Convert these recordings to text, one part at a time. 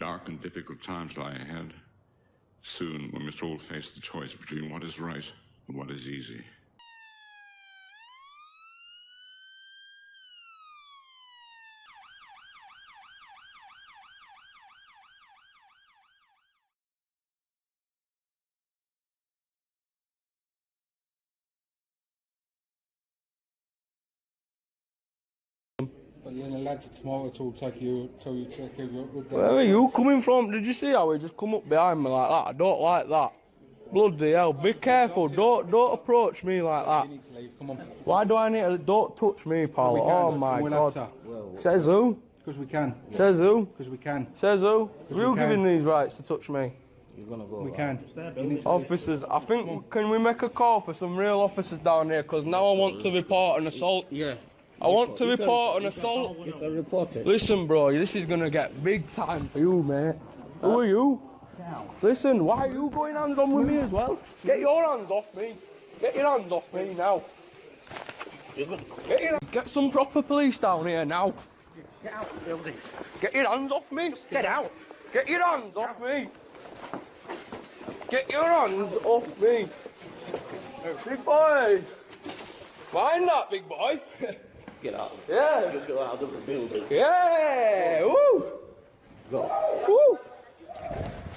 dark and difficult times lie ahead. Soon we must all face the choice between what is right and what is easy. But then the lads tomorrow to take you up with them. Where are you coming from? Did you see how he just come up behind me like that? I don't like that. Bloody hell, be careful, don't approach me like that. You need to leave, come on. Why do I need to, don't touch me, pal, oh my god. Says who? Because we can. Says who? Because we can. Says who? Who giving these rights to touch me? You're gonna go. We can. Officers, I think, can we make a call for some real officers down here? Because now I want to report an assault. Yeah. I want to report an assault. You can report it. Listen, bro, this is gonna get big time for you, mate. Who are you? Listen, why are you going hands on with me as well? Get your hands off me. Get your hands off me now. Get some proper police down here now. Get out of the building. Get your hands off me. Get out. Get your hands off me. Get your hands off me. Big boy. Mind that, big boy. Get out. Yeah. You go out of the building. Yeah. Woo. Go. Woo.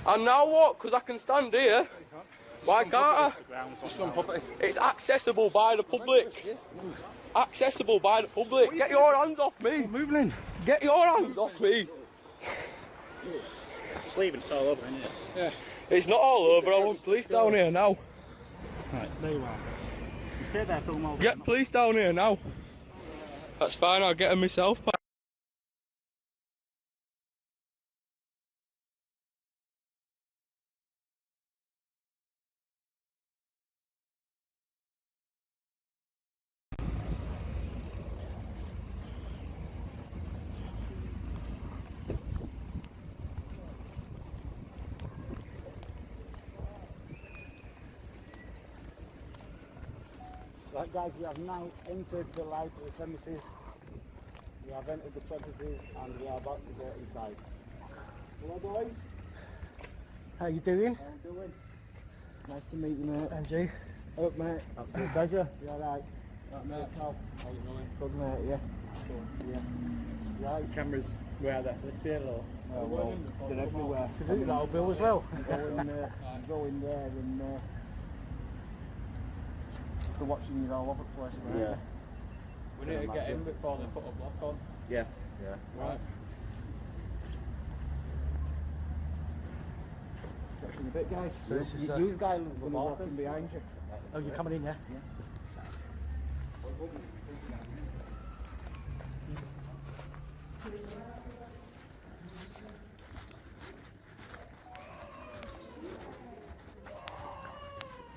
And now what? Because I can stand here. Why can't I? It's accessible by the public. Accessible by the public. Get your hands off me. Moving in. Get your hands off me. It's leaving, it's all over, isn't it? Yeah. It's not all over. I want police down here now. Right, there you are. You stay there for a moment. Get police down here now. That's fine. I'll get them myself. Right guys, we have now entered the light of the premises. We have entered the premises and we are about to go inside. Hello boys. How you doing? How you doing? Nice to meet you, mate. And you? Up, mate. Absolute pleasure. You alright? Right, mate. How you doing? Good, mate, yeah. Good. Yeah. Right. Cameras, where are they? Let's say hello. Oh, well, they're everywhere. Could do that, Bill, as well. Go in there and they're watching you all over the place, mate. Yeah. We need to get in before they put a block on. Yeah. Yeah. Right. Catch you in a bit, guys. So this is, you guys are walking behind you. Oh, you're coming in, yeah? Yeah.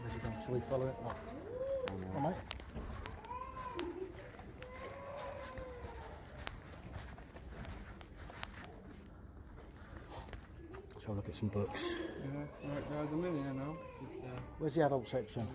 Where's he going? Shall we follow it? Oh. Oh, mate. Let's have a look at some books. Yeah, right, there's a million here now. Where's the adult section?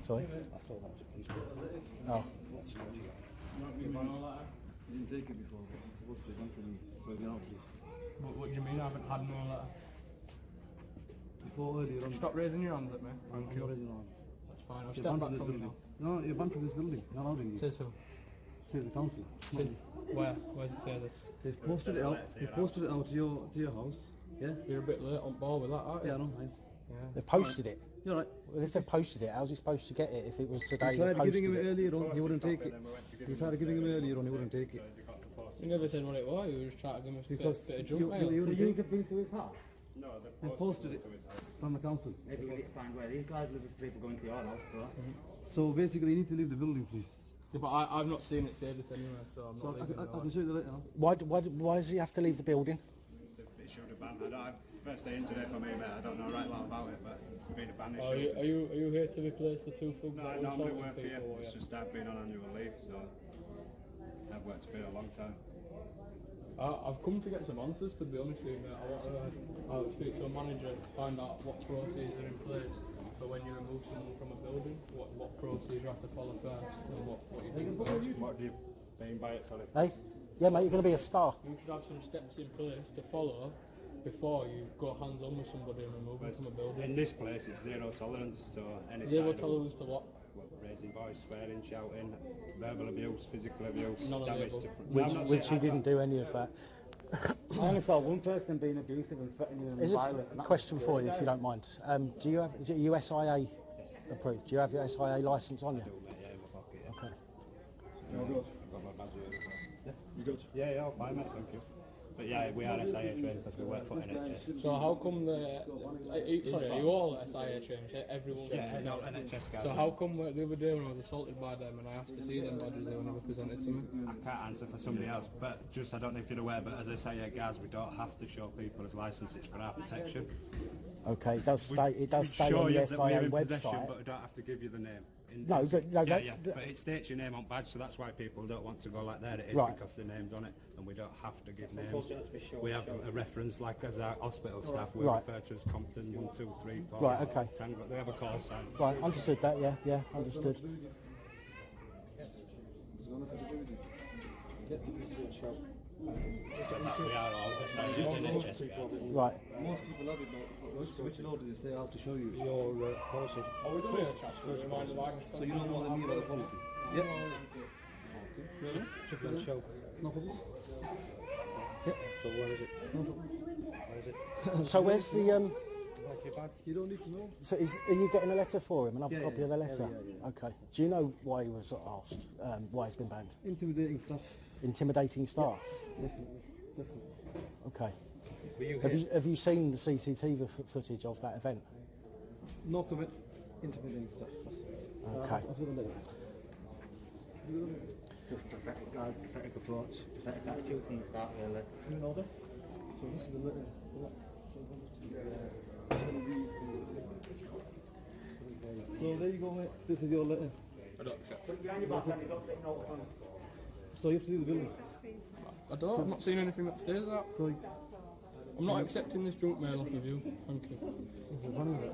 Sorry? I thought that was a police book. Oh. You didn't take it before, but it's supposed to be done for me, so you're not police. What do you mean I haven't had no letter? Before earlier on. Stop raising your hands at me. Thank you. Raising your hands. That's fine, I'll stand back from you now. No, you're banned from this building. Not allowed in here. Says who? Says the council. Where? Where does it say this? They've posted it out. They posted it out to your house. Yeah? You're a bit late on board with that, aren't you? Yeah, I know. Yeah. They posted it. You're right. Well, if they posted it, how's he supposed to get it if it was today? You tried they giving him posted it earlier on, he wouldn't take it. You tried giving him earlier on, he wouldn't take it. You never said what it was, you were just trying to give him a Because bit of you junk mail. wouldn't So take you've been to his house? No, They posted it from the council. Maybe we need to find where these guys live if people going to your house, bro. So basically, you need to leave the building, please. Yeah, but I've not seen it say this anyway, so I'm So not leaving I it. can show you the letter now. Why does he have to leave the building? It should have banned. First day in today for me, mate. I don't know right lot about it, but it's been a ban issue. Are you here to replace the 2 thugs No, that I were normally assaulting work here. people? It's just I've been on annual leave, so I've worked here a long time. I've come to get some answers, to be honest with you, mate. I want to speak to a manager to find out what procedures are in place for when you remove someone from a building, what procedure you have to follow first, and what you do first. What do you mean by it, sorry? Hey? Yeah, mate, you're going to be a star. You should have some steps in place to follow before you go hands-on with somebody and remove them from a building. In this place, it's zero tolerance, so any Zero side of- tolerance to what? raising voice, swearing, shouting, verbal abuse, physical abuse, None of the damage above. to... No, I'm not Which saying- he didn't do any of that. I only saw one person being abusive and threatening and violent. A question for you, if you don't mind. Do you have your SIA approved? Do you have your SIA licence on you? Yeah, in my pocket, yeah. Okay. You're good. I've got my badge here. You good? Yeah, all fine, mate, thank you. But yeah, we are SIA trained because we work for NHS. So how come are you all SIA trained? Everyone? Yeah, no, NHS guys. So how come the other day when I was assaulted by them and I asked to see them badges, they were never presented to me? I can't answer for somebody else, but just I don't know if you're aware, but as SIA guys, we don't have to show people as licences for our protection. Okay, it does state We on show the you that we're SIA in possession, website. but we don't have to give you the name. No, but no, yeah, but it states your name on badge, so that's why people don't want to go like that. It is Right. because the name's on it, and we don't have to give names. We have a reference, like as our hospital staff, we Right. refer to as Compton 1, 2, 3, 4. Right, okay. Tango. They have a call sign. Right, understood that. Yeah, understood. We are all SIA and NHS guys. Right. Most people have it, but which law did it say I have to show you? Your policy. Are we doing a chat for a reminder that I can So you know more than me about the policy? Yep. Show. No problem. So where is it? No problem. Where is it? So where's the Like your badge? You don't need to know. So are you getting a letter for him? Another Yeah, copy yeah, of the letter? yeah. Okay. Do you know why he was asked? Why he's been banned? Intimidating stuff. Intimidating staff. Definitely. Okay. Were you Have here? you seen the CCTV footage of that event? No comment. Intimidating stuff. That's Okay. I've got a letter. Just pathetic guys, pathetic approach, pathetic attitude from the start, really. You in order? So this is the letter. So there you go, mate. This is your letter. I don't accept it. Behind your back, then you don't take note of them. So you have to leave the building. I don't. I've not seen anything that states that. So I'm not accepting this junk mail off of you. Thank you. it's a running letter.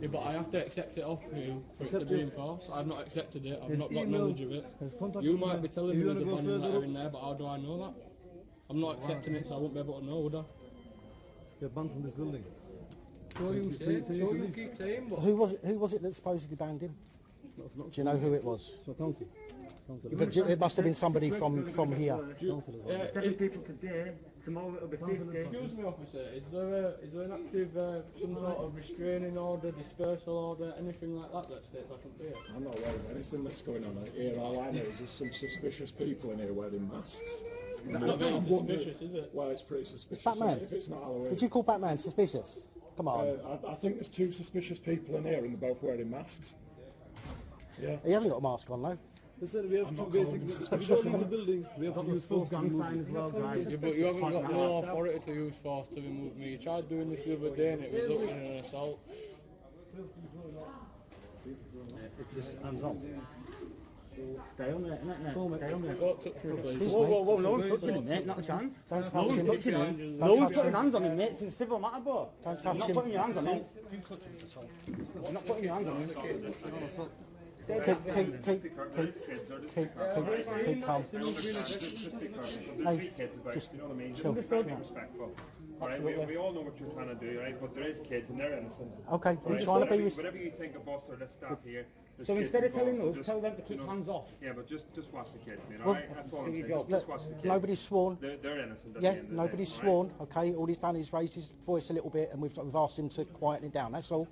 Yeah, but I have to accept it off you for Accept it to be it. enforced. I've not accepted it. I've There's not got email, knowledge of it. there's contact You number. might be telling If me you there's a wanna go banning further letter up- in there, but how do I know that? I'm not accepting it, so I won't be able to know, would I? You're banned from this building. So you say, so you so can you leave. keep saying, but Who was it that supposedly banned him? That's not Do you know who it was? for council. Council. But it must have been somebody from here. Council as well. 7 people today, tomorrow it'll be 50. excuse me, officer, is there an active some sort of restraining order, dispersal order, anything like that that states I can see it? I'm not aware of anything that's going on here. All I know is there's some suspicious people in here wearing masks. Not very I'm wondering- suspicious, is it? Well, it's pretty suspicious. Batman. If it's not Halloween. Would you call Batman suspicious? Come on. I think there's 2 suspicious people in here and they're both wearing masks. Yeah. He hasn't got a mask on though. They said we have to not basically, calling we it don't suspicious, leave the building, we have to use Full force to gang remove sign you. as well, guys. Yeah, but you haven't got no authority to use force to remove me. You tried doing this the other day and it resulted in an assault. Just hands on. Stay on there, innit, mate? Stay on there. Don't touch me, please. Whoa, no one's touching him, mate, not a chance. Don't touch No one's him. touching him. Don't No one's touch putting him. hands on him, mate. It's a civil matter, bro. Don't touch You're not him. putting your hands on him. You're not putting your hands on him. Keep calm. Hey, just You know what I mean? chill. Just be respectful. Right? We all know what you're trying to do, right? But there is kids and they're innocent. Okay, we're Right? trying to be Whatever you think of us or the staff here. there's So kids instead of telling involved, so us, tell them to keep you know, hands off. Yeah, but just watch the kids, mate, Well, alright? That's all I'm do your saying. job. Just watch the kids. Nobody's sworn. They're innocent at Yeah, the end of the nobody's day, sworn. Okay, all he's done is raised his voice a little bit, and we've asked him to quieten it down. That's all.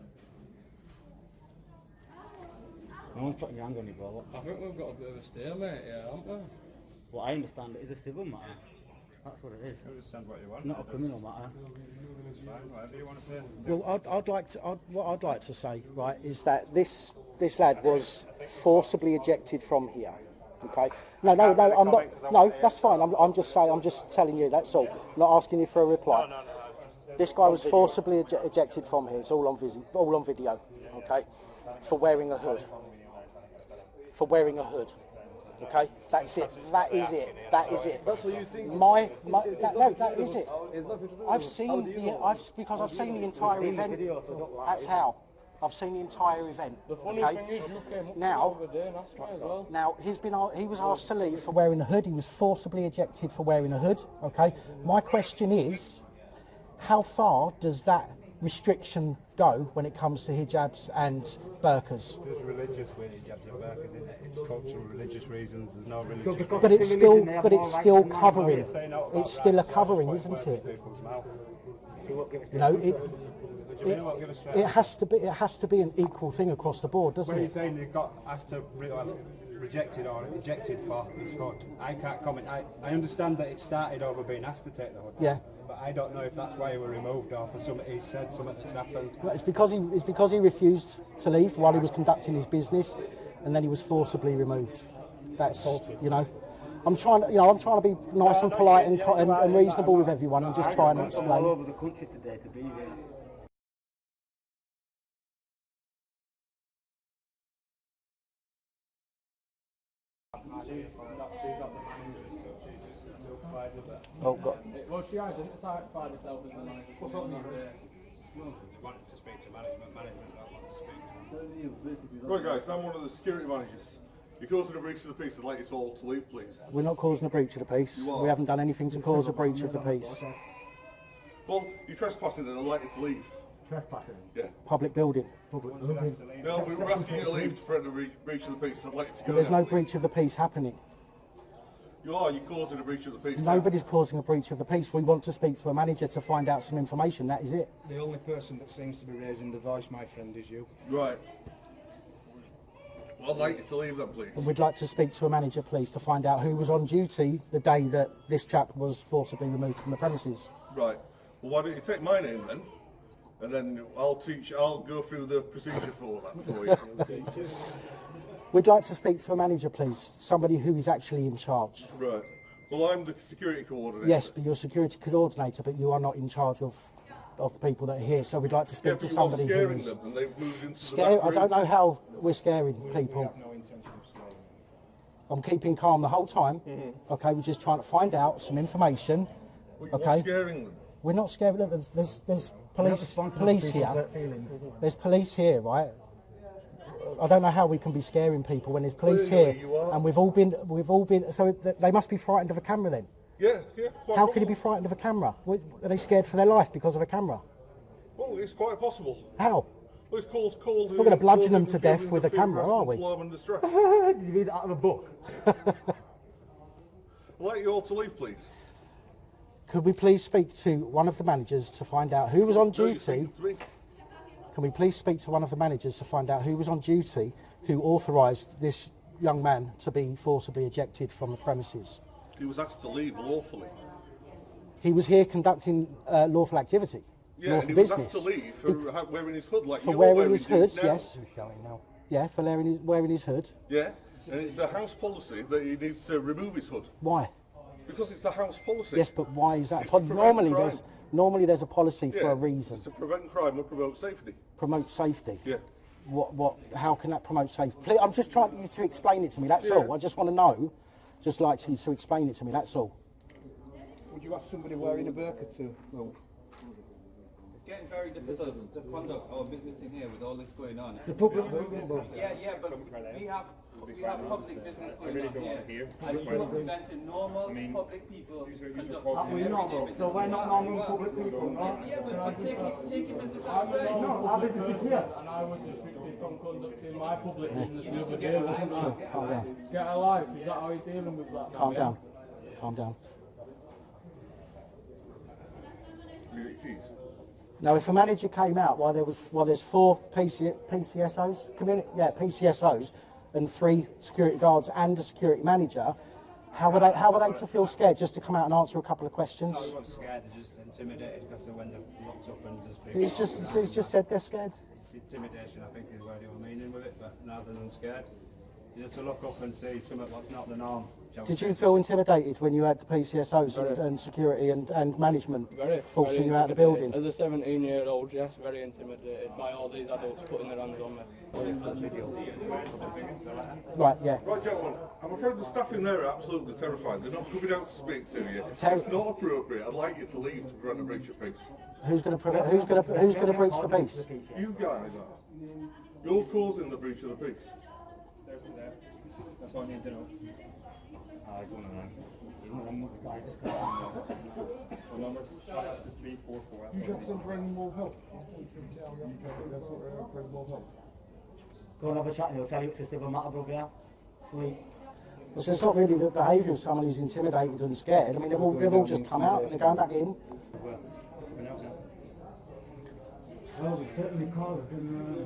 No one's putting your hands on you, bro. I think we've got a bit of a stalemate here, haven't we? Well, I understand it is a civil matter. That's what it is. You understand what you want. Not a criminal matter. It's fine, whatever you want to say. Well, what I'd like to say, right, is that this lad was forcibly ejected from here. Okay. No, I'm not. No, that's fine. I'm just saying. I'm just telling you. That's all. Not asking you for a reply. No. This guy was forcibly ejected from here. It's all on video. Okay. For wearing a hood. For wearing a hood. Okay. That's it. That is it. That is it. That's what you think. That is it. It's nothing to do with I've it. seen because I've seen the entire event. That's how. I've seen the entire event. The funny okay? thing is, you came up Now- the other day and asked me as well. Now, he was asked to leave for wearing a hood. He was forcibly ejected for wearing a hood. Okay. My question is, how far does that restriction go when it comes to hijabs and burqas? There's religious with hijabs and burqas in it. It's cultural, religious reasons. There's no religious. But it's still covering. It's still a covering, isn't it? People's mouth. You know, it has to be an equal thing across the board, doesn't When you're it? saying they got asked to rejected or ejected for this hood, I can't comment. I understand that it started over being asked to take the hood. Yeah. But I don't know if that's why he were removed or for something he said, something that's happened. Well, it's because he refused to leave while he was conducting his business, and then he was forcibly removed. That's I'm trying to be nice and polite and reasonable with everyone, and just trying to explain. all over the country today to be there. Oh God. Well, she identified herself as the manager. What's up, Wanted to speak to management don't want to speak to him. Right guys, I'm one of the security managers. You're causing a breach of the peace. I'd like you all to leave, please. We're not causing a breach of the peace. You are. We haven't done anything to cause a breach of the peace. Well, you're trespassing and I'd like you to leave. Trespassing. Yeah. Public building. No, we're asking you to leave to prevent a breach of the peace. I'd like you to go. But there's now, no please. breach of the peace happening. You are. You're causing a breach of the peace. now. Nobody's causing a breach of the peace. We want to speak to a manager to find out some information. That is it. The only person that seems to be raising the voice, my friend, is you. Right. Well, I'd like you to leave then, please. And we'd like to speak to a manager, please, to find out who was on duty the day that this chap was forcibly removed from the premises. Right. Well, why don't you take my name then? And then I'll go through the procedure for that for you. We'd like to speak to a manager, please. Somebody who is actually in charge. Right. Well, I'm the security coordinator. Yes, but you're security coordinator, but you are not in charge of the people that are here. So we'd like to Yeah, speak but to you are somebody who scaring is them and they've moved into the scared. back I room. don't know how we're scaring people. No intention of scaring. I'm keeping calm the whole time. Okay, we're just trying to find out some information. Well, you're Okay, scaring them. we're not scared. Look, there's police here. There's police here, right? I don't know how we can be scaring people when there's police Clearly here, you are. and we've all been. So they must be frightened of a camera then. Yeah. How could he be frightened of a camera? Are they scared for their life because of a camera? Well, it's quite possible. How? Well, it's called. We're going to bludgeon them to death with a camera, are we? Alarm and distress. Did you read it out of a book? I'd like you all to leave, please. Could we please speak to one of the managers to find out who was on No, you're duty? speaking to me. Can we please speak to one of the managers to find out who was on duty, who authorised this young man to be forcibly ejected from the premises? He was asked to leave lawfully. He was here conducting lawful activity, Yeah, and lawful he was business. asked to leave for wearing his hood like For you're wearing his it hood, now. yes. Yeah, for wearing his hood. Yeah, and it's the house policy that he needs to remove his hood. Why? Because it's the house policy. Yes, but why is that? It's to prevent Normally there's a policy Yeah, for a reason. It's to prevent crime and promote safety. Promote safety. Yeah. How can that promote safety? Please, I'm just trying you to explain it to me, that's Yeah. all. I just want to know, just like you to explain it to me, that's all. Would you ask somebody wearing a burqa to move? It's getting very difficult to conduct our business in here with all this going on. The public building. Yeah, but we have public business going on here. And you are preventing normal public people conducting Are we normal? So we're not normal public people, no? Yeah, but take your business outside. No, our business is here. And I was restricted from conducting my public business the other day. Calm down. Get a life, is that how he's dealing with that? Calm down. Calm down. Now, if a manager came out while there's 4 PCSOs, PCSOs, and 3 security guards and a security manager, How were they to feel scared just to come out and answer a couple of questions? No, everyone's scared, they're just intimidated because of when they're locked up and just being... He's just said they're scared. It's intimidation, I think, is where they were meaning with it, but rather than scared. You just to look up and see something what's not the norm. Did you feel intimidated when you had the PCSOs and security and management forcing you out of the building? As a 17-year-old, yes, very intimidated by all these adults putting their hands on me. Right, yeah. Right, gentlemen, I'm afraid the staff in there are absolutely terrified. They're not coming out to speak to you. It's not appropriate. I'd like you to leave to prevent a breach of peace. Who's going to breach the peace? You guys are. You're causing the breach of the peace. That's what I need to know. He's one of them. The number's 344. You got some for any more help? Go and have a chat and he'll tell you it's a civil matter, brother, yeah? Sweet. So it's not really the behaviour of someone who's intimidated and scared. I mean, they've all just come out and they're going back in. Well, we certainly caused them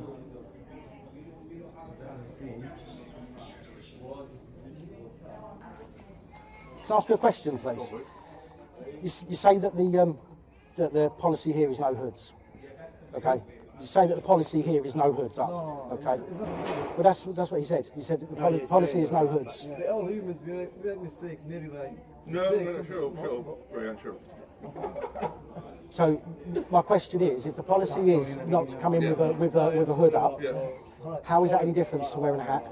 Can I ask you a question, please? You say that the policy here is no hoods, okay? You say that the policy here is no hoods up, okay? But that's what he said. He said that the policy is no hoods. We're all humans, we make mistakes, maybe like... No, sure. So my question is, if the policy is not to come in with a hood up, how is that any different to wearing a hat?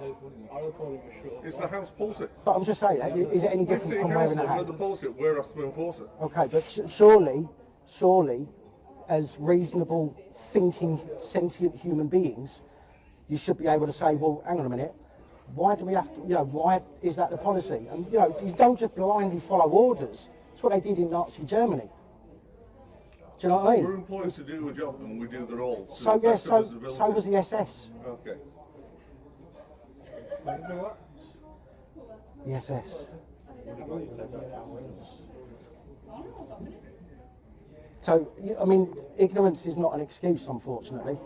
It's the House policy. But I'm just saying, is it any different from wearing a hat? The policy, we're asked to enforce it. Okay, but surely, as reasonable, thinking, sentient human beings, you should be able to say, well, hang on a minute, why do we have to, why is that the policy? And, you don't just blindly follow orders. That's what they did in Nazi Germany. Do you know what I mean? We're employed to do a job and we do the role. So was the SS. Okay. The SS. So, I mean, ignorance is not an excuse, unfortunately.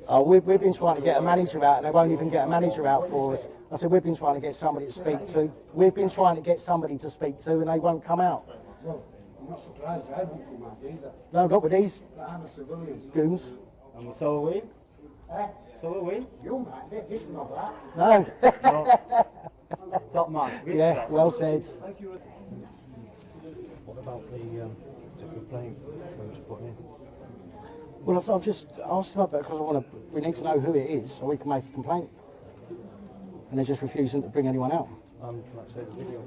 We've been trying to get a manager out and they won't even get a manager out for us. I said, we've been trying to get somebody to speak to. We've been trying to get somebody to speak to and they won't come out. I'm not surprised I won't come out either. No, not with these I'm a civilian. goons. And so are we. So are we. You might be, this not that. No. Top man. Yeah, well said. What about the complaint from just putting in? Well, I've just asked them about it because we need to know who it is so we can make a complaint. And they're just refusing to bring anyone out. Let's say the video.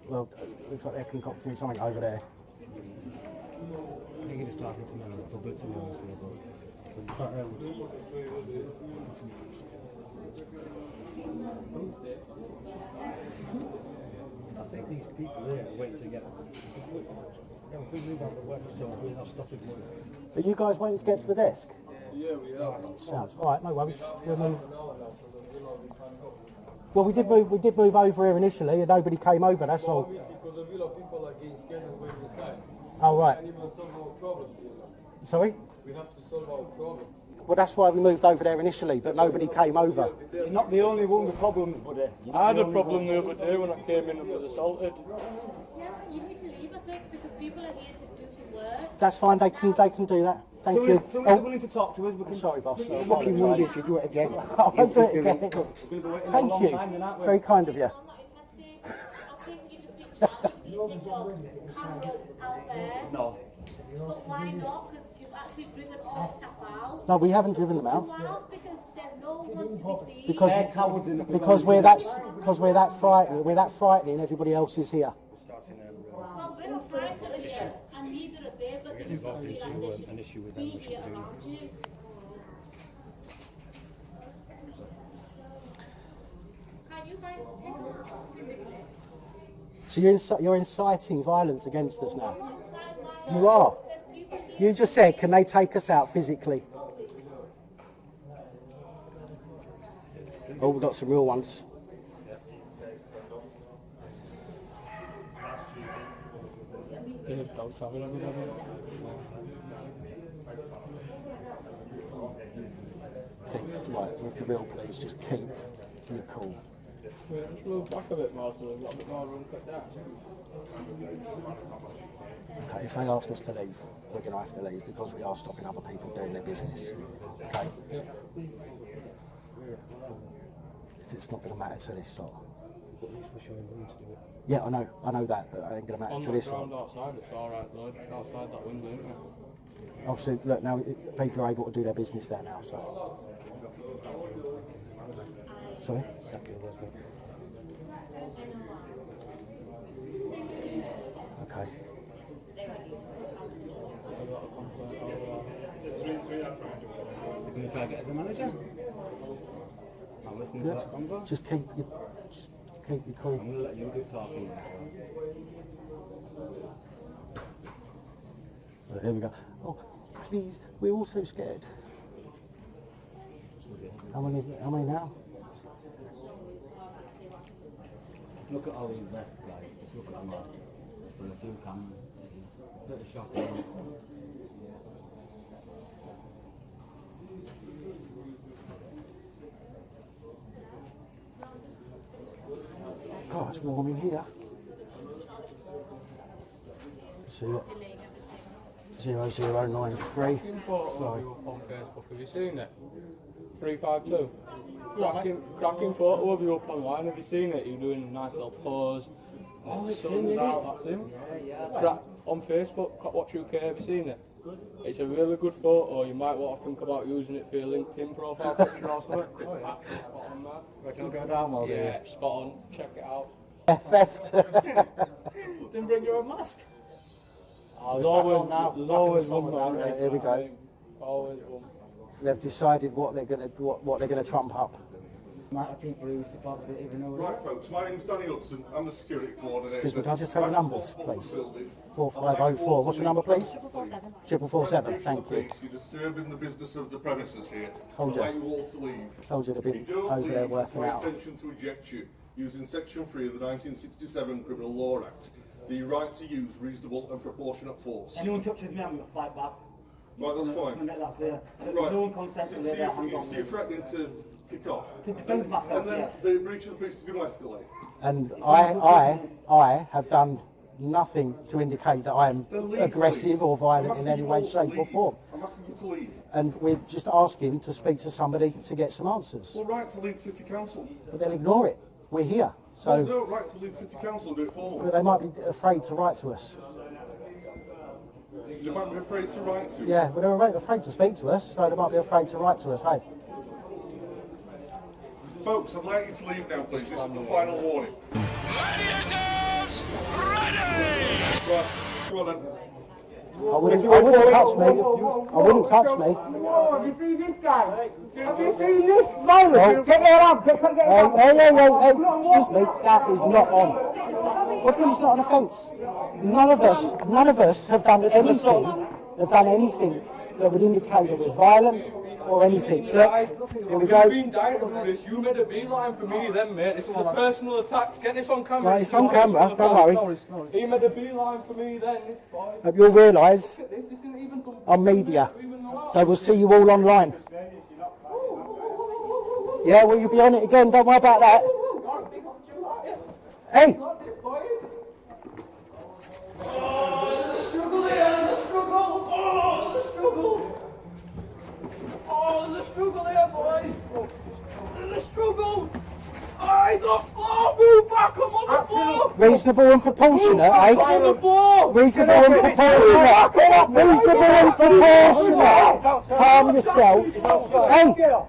Well, looks like they're concocting something over there. I think you're just talking to me in the public, to be honest with you, I think these people here are waiting to get... Yeah, we move out the way, so we're not stopping them. Are you guys waiting to get to the desk? Yeah, we are. Sounds all right. No worries. We'll move. Well, we did move over here initially, and nobody came over. That's all. Because a lot of people are getting scared and going inside. Oh right. And even solve our problems. Sorry. We have to solve our problems. Well, that's why we moved over there initially, but nobody came over. You're not the only one with problems, buddy. I had a problem the other day when I came in and was assaulted. Yeah, you need to leave, I think, because people are here to do some work. That's fine. They can do that. Thank you. So we're willing to talk to us. We can... Sorry, boss. Fucking rude if you do it again. I won't do it again. Thank you. Very kind of you. I think you just need to take your cameras out there. No. But why not? Because you've actually driven all staff out. No, we haven't driven them out. Well, because there's no one to be seen. Because we're that frightening. We're that frightening. Everybody else is here. Well, we're not frightened of you, and neither are they, but they just don't feel like they should be here around you. Can you guys take them out physically? So you're inciting violence against us now. You are. You just said, can they take us out physically? Oh, we've got some real ones. Keep, right, with the real please, just keep your cool. Just move back a bit more so we've got a bit more room for that. Okay, if they ask us to leave, we're going to have to leave because we are stopping other people doing their business. Okay? Yeah. It's not going to matter to this lot. At least we're showing room to do it. Yeah, I know that, but it ain't going to matter On to the this ground lot. outside, it's alright though, just outside that window, isn't it? Obviously, look, now people are able to do their business there now, so. Sorry? Okay. You're going to try to get as a manager? I'm listening to that convo. Just keep your cool. I'm going to let you do talking. So here we go. Oh, please, we're all so scared. How many now? Just look at all these vests, guys. Just look at them all. With a few cameras. It's pretty shocking. God, it's warm in here. See it? 0093. Sorry. On Facebook, have you seen it? 352. Cracking photo of you up online, have you seen it? You're doing a nice little pose. Oh, it's Sun's him, out, that's him. Yeah. On Facebook, Watch UK, have you seen it? It's a really good photo, you might want to think about using it for your LinkedIn profile picture or something. Oh yeah, spot on that. Reckon go down while Yeah, spot on, check it out. Theft. Didn't bring your own mask. Oh, There's always one down there. Here we go. Always one. They've decided what they're going to trump up. Might have people who support it even though Right, folks, my name's Danny Hudson. I'm the security coordinator. Excuse me, can I just take the numbers, please? 4504. What's your number, please? 447. Thank you. You're disturbing the business of the premises here. Told you. I'd like you all to leave. Told you to be If you don't over leave, there it's working my out. intention to eject you using Section 3 of the 1967 Criminal Law Act. The right to use reasonable and proportionate force. Anyone touches me, I'm going to fight back. Right, that's I'm going to fine. make that clear. Right. No one consents to lay their hands on So me. you're threatening to kick off? To defend myself, And then yes. the breach of the peace is going to escalate. And I have done nothing to indicate that I am Then leave, aggressive please. or violent I'm in asking any you way, all to shape or leave. form. I'm asking you to leave. And we're just asking to speak to somebody to get some answers. Well, right to Leeds City Council. But they'll ignore it. We're here. Well, So no, right to Leeds City Council, do it formally. but they might be afraid to write to us. You might be afraid to write to. Yeah, but they're afraid to speak to us, so they might be afraid to write to us, hey? Folks, I'd like you to leave now, please. This is the final warning. Gladiators, ready! Right, go on then. I wouldn't touch me. I wouldn't touch me. Whoa, have you seen this guy? Have you seen this virus? Get your arm, get your arm. Hey, excuse me, that is not on. What do you mean it's not an offence? None of us have done anything that would indicate that we're violent or anything. Look, here we go. You've been dying to do this, you made a beeline for me then, mate. This is a personal attack. Get this on camera. Right, it's on camera, don't worry. He made a beeline for me then, this boy. Hope you'll realise This isn't even I'm media, so we'll see you all online. Yeah, well, you'll be on it again, don't worry about that. Hey! Oh, the struggle here, the struggle. Oh, the struggle. Oh, the struggle here, boys. The struggle. I the floor, move back, I'm on the floor. Reasonable and proportionate, I'm on the eh? floor. Reasonable and proportionate. Reasonable and proportionate. Calm yourself. Hey! Get off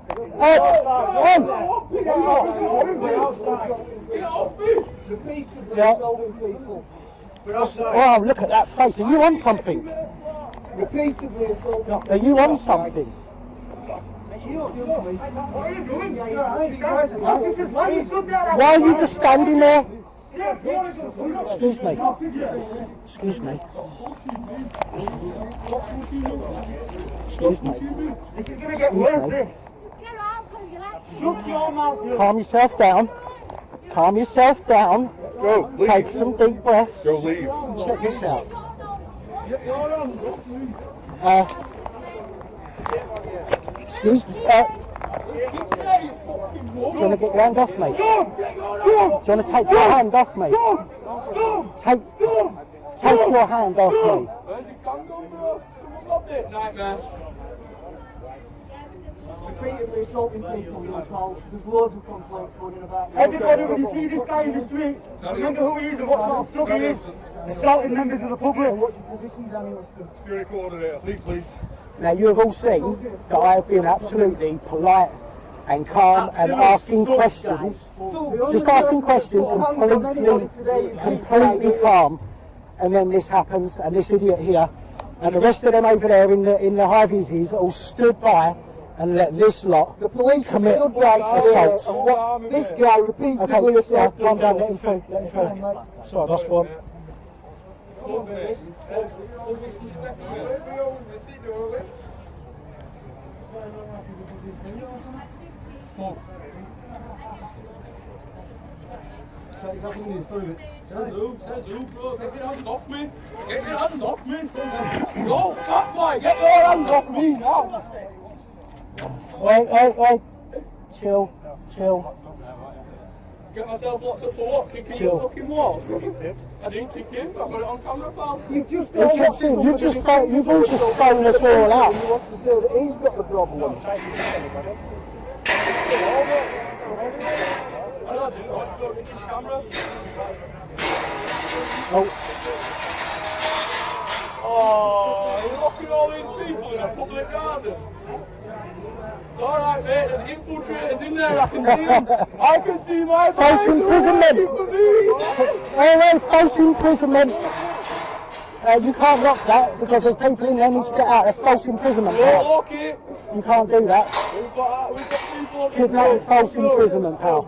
me. Yeah. people. Oh, look at that face. Are you on something? Repeatedly assaulting. Are you on something? What are you doing? Why are you just standing there? Excuse me. Excuse me. Excuse me. This is going to get worse, this. Shut your mouth. Calm yourself down. Calm yourself down. Go, leave. Take some deep breaths. Go leave. Check this out. Excuse me. you want to get your hand off me? Do you want to take your hand off me? Take your hand off me. Where's your condom, bro? Someone got it. Nightmare. Repeatedly assaulting people, you're told. There's loads of complaints going in about. Everybody, when you see this guy in the street, remember who he is and what sort of thug he is. Assaulting members of the public. What's your position, Daniel? Security coordinator, please. Now you have all seen that I have been absolutely polite and calm and asking questions, just asking questions, completely calm, and then this happens, and this idiot here, and the rest of them over there in the high vises all stood by and let this lot The police commit stood right here assaults. and watched this guy repeatedly Okay, yeah, assault calm down, let people. him through, let him through. Sorry, boss, go on. Says who, bro? Get your hands off me. Get your hands off me. Go, fat boy, get your hands off me now. Wait. Chill. Get myself locked up for what? Kicking the fucking wall? I didn't kick him, I've got it on camera, pal. You've just You kept saying, you've all just thrown us all out. He wants to say that he's got the problem. Oh, you're locking all these people in a public garden. It's alright, mate, there's infiltrators in there, I can see them. I can see my False imprisonment. Hey, false imprisonment. You can't lock that because there's people in there need to get out. That's false imprisonment. Oh, okay. You can't do that. We've got people. Kidnapping, false imprisonment, pal.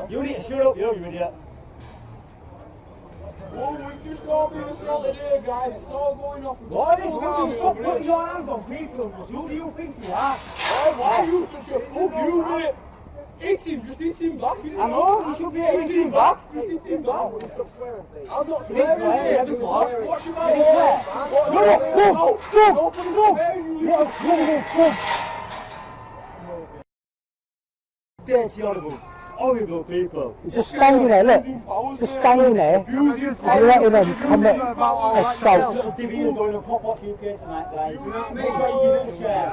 You need to shut up, you idiot. Oh, we've just got being assaulted here, guys. It's all going off. Why did you stop putting your hands on people? Who do you think you are? Why are you such a fool? You did it. Hit him, just hit him back. I know, you should be hitting him back. Just hit him back. I'm not Please swear, swearing. please Watch swear. your mouth. Dirty, horrible people. Just standing there, look. Just standing there and letting them commit assault. Give you going to pop up UK tonight, guys. Make sure you give it a share.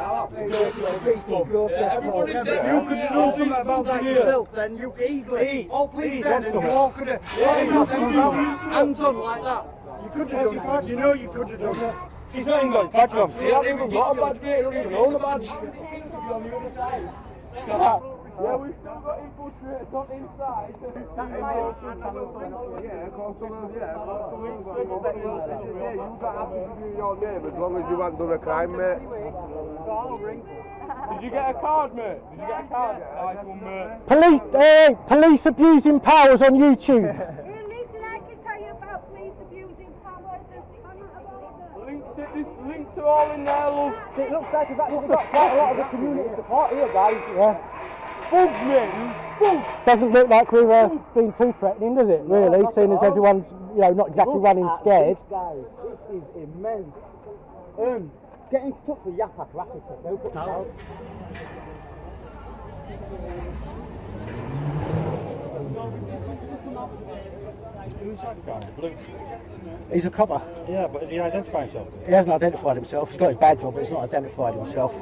Dirty, horrible stuff. Everybody said You could have done something about that yourself, then you could easily. Oh, please, then, and you all could have. Hands on like that. You could have done that. You know you could have done that. He's not even got a badge on. He hasn't even got a badge, mate. He don't even own a badge. Yeah, we've still got infiltrators on inside. Your name as long as you haven't done a crime, mate. Did you get a card, mate? Did you get a card? Nice one, mate. Police abusing powers on YouTube. Listen, I can tell you about police abusing powers. Links are all in there, love. It looks like we've actually got quite a lot of the community support here, guys. Yeah. Bugs, mate. Doesn't look like we're being too threatening, does it? Really, seeing as everyone's, not exactly running scared. Guys, this is immense. Get in touch with Yapak Africa. They'll put it out. Who's that guy? Blue? He's a copper. Yeah, but did he identify himself? He hasn't identified himself. He's got his badge on, but he's not identified himself.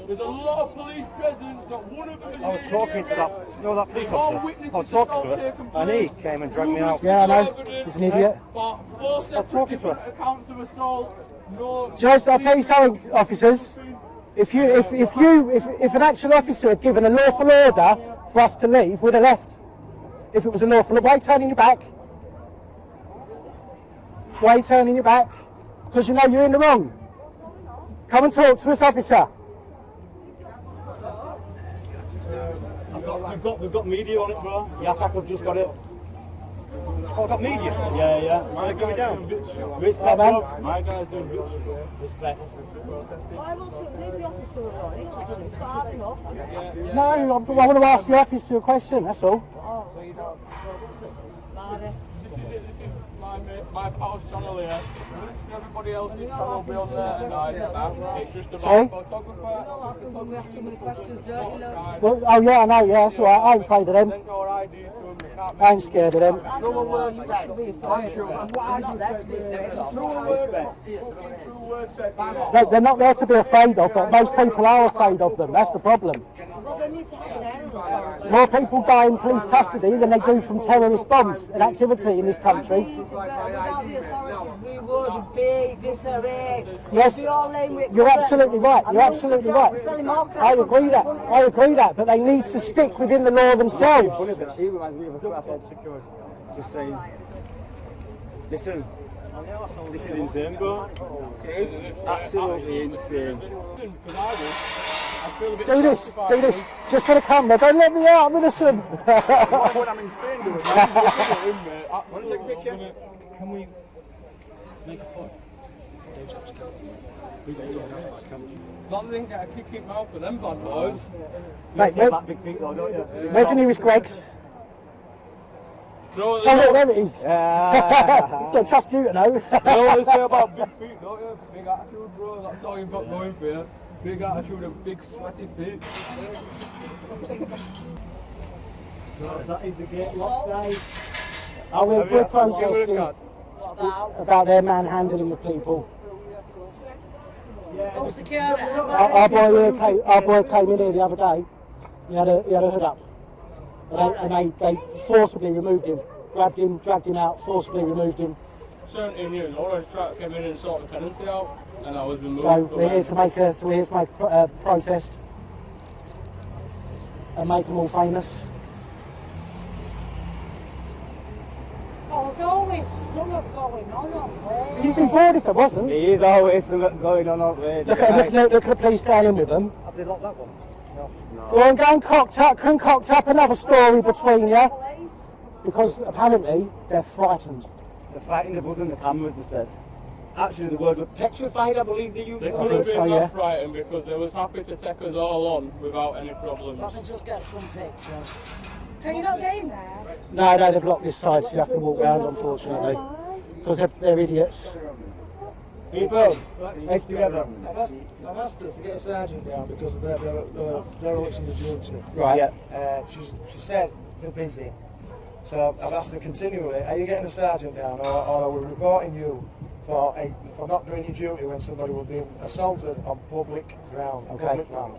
There's a lot of police present, not one of them is I was talking to that police officer. I was talking to her, and he came and dragged me out. Yeah, I know. He's an idiot. But 4 separate different accounts of assault. No. Joyce, I'll tell you something, officers. If an actual officer had given a lawful order for us to leave, we'd have left. If it was a lawful order, why are you turning your back? Why are you turning your back? Because you know you're in the wrong. Come and talk to us, officer. We've got media on it, bro. Yapak have just got it. Oh, got media? Yeah. They're going down. Respect, bro. My guys doing good. Respect. I will leave the officer alone. It's hard enough. No, I want to ask the officer a question, that's all. This is my pal's channel here. Everybody else's channel will be on there tonight. It's just about photographer. We ask too many questions, don't you? Well, oh yeah, I know, yeah, that's all right. I ain't afraid of them. I ain't scared of them. No, they're not there to be afraid of, but most people are afraid of them. That's the problem. More people die in police custody than they do from terrorist bombs and activity in this country. Yes, you're absolutely right. You're absolutely right. I agree that. I agree that. But they need to stick within the law themselves. She reminds me of a crackhead. Just saying. Listen. This is insane, bro. Absolutely insane. Do this, just for the camera. Don't let me out, I'm innocent. When I'm in Spain, do it. Want to take a picture? Can we make a point? Not didn't get a kick in mouth for them bad boys. Mate, where's the nearest Greg's? No, oh, look, there it is. Don't trust you to know. You know what they say about big feet, don't you? Big attitude, bro. That's all you've got going for you. Big attitude and big sweaty feet. That is the gate lock side. Oh, we're protesting about their manhandling of people. Oh, security. Our boy came in here the other day. He had a hood up. And they forcibly removed him. Grabbed him, dragged him out, forcibly removed him. 17 years old, I was trying to come in and sort the tenancy out, and I was removed. So we're here to make a protest and make them all famous. Oh, there's always something going on. You'd be bored if there wasn't. There is always something going on out there. Look at the police going in with them. Have they locked that one? No. Go and go and concoct up another story between you. Because apparently they're frightened. They're frightened of us and the cameras, they said. Actually, the word was petrified, I believe they used. They could have been that frightened because they was happy to take us all on without any problems. Let me just get some pictures. Can you not get in there? No, they've blocked this side, so you have to walk round, unfortunately. Because they're idiots. People, nice together. I've asked her to get a sergeant down because of their dereliction of duty. Right. She said they're busy. So I've asked her continually, are you getting a sergeant down or are we reporting you for not doing your duty when somebody was being assaulted on public ground, public land?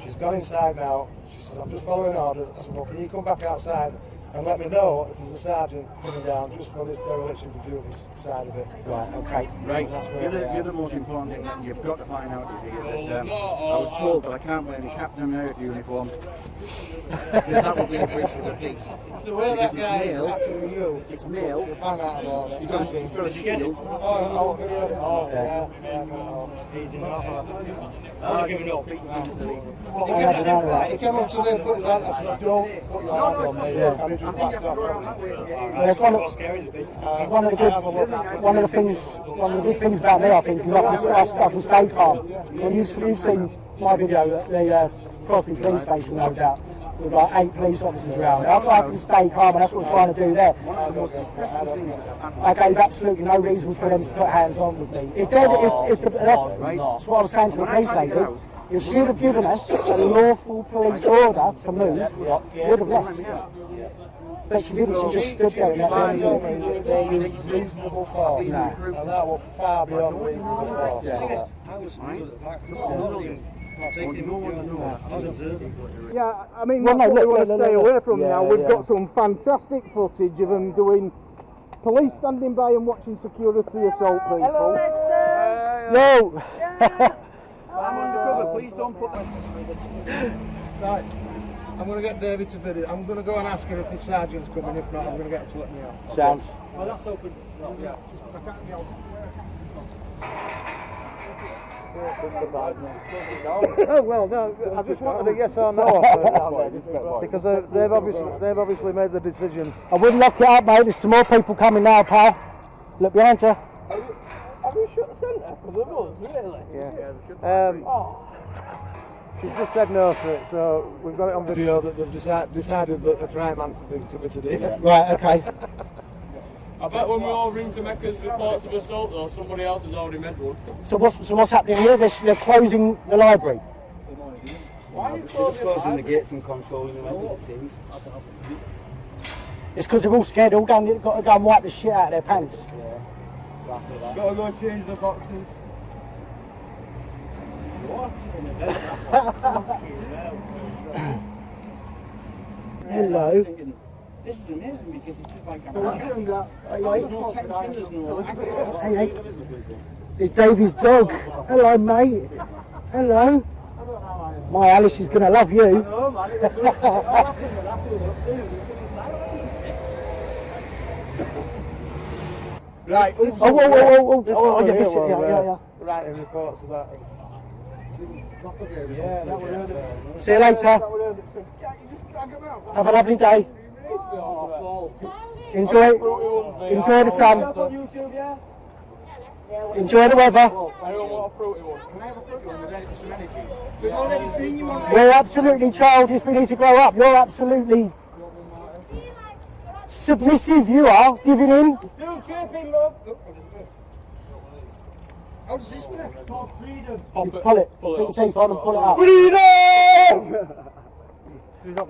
She's gone inside now. She says, I'm just following orders. I said, well, can you come back outside and let me know if there's a sergeant coming down just for this dereliction of duty side of it? Right, okay. Right, the other most important thing that you've got to find out is here that I was told that I can't wear any captain America uniform because that would be a breach of the peace. The way that guy is actually you, it's male. You're bang out of order. He's got a shield. He came up to me and put his hand and said, don't put your hand on me. And he just backed off. One of the big things about me, I think, is I can stay calm. Well, you've seen my video at the Crosby police station, no doubt, with like 8 police officers around. I can stay calm, and that's what I'm trying to do there. I gave absolutely no reason for them to put hands on with me. That's what I was saying to the police lady. If she would have given us a lawful police order to move, we would have left. But she didn't, she just stood there and let them told me that they used reasonable force, and that was far beyond reasonable force. Yeah, I mean, that's what we want to stay away from now. We've got some fantastic footage of them doing police standing by and watching security assault people. No! I'm undercover, please don't put them. Right, I'm going to get David to video. I'm going to go and ask her if the sergeant's coming. If not, I'm going to get her to let me out. Sound. Well, that's open. Yeah. Well, no, I just wanted a yes or no because they've obviously made the decision. I wouldn't lock it up, mate. There's some more people coming now, pal. Look behind you. Have you shut the centre for the bus, really? Yeah. She's just said no to it, so we've got it on video that they've decided that a crime hasn't been committed here. Right, okay. I bet when we all ring to make us reports of assault though, somebody else has already made one. So what's happening here? They're closing the library. Why are you closing the gates and controlling the windows, it seems? It's because they're all scared. They've got to go and wipe the shit out of their pants. Yeah, exactly that. Gotta go change the boxes. Hello. This is amazing because it's just like Hey. It's Davey's dog. Hello, mate. Hello. My Alice is going to love you. Right, Oh, yeah, yeah. Writing reports about it. Yeah, that would hurt it. See you later. Have a lovely day. Enjoy the sun. Enjoy the weather. Anyone want a fruity one? Can I have a fruity one with some energy? We've already seen you on. You're absolutely childish. We need to grow up. You're absolutely submissive. You are giving in. Still chirping, love. How does this work? Freedom. Pull it. Put your teeth on and pull it up. Freedom!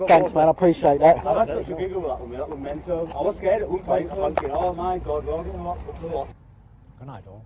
Thanks, man. I appreciate that. I had such a giggle with that one, that was mental. I was scared at one point, thinking, oh my god, we're all getting locked up for what? Good night, all.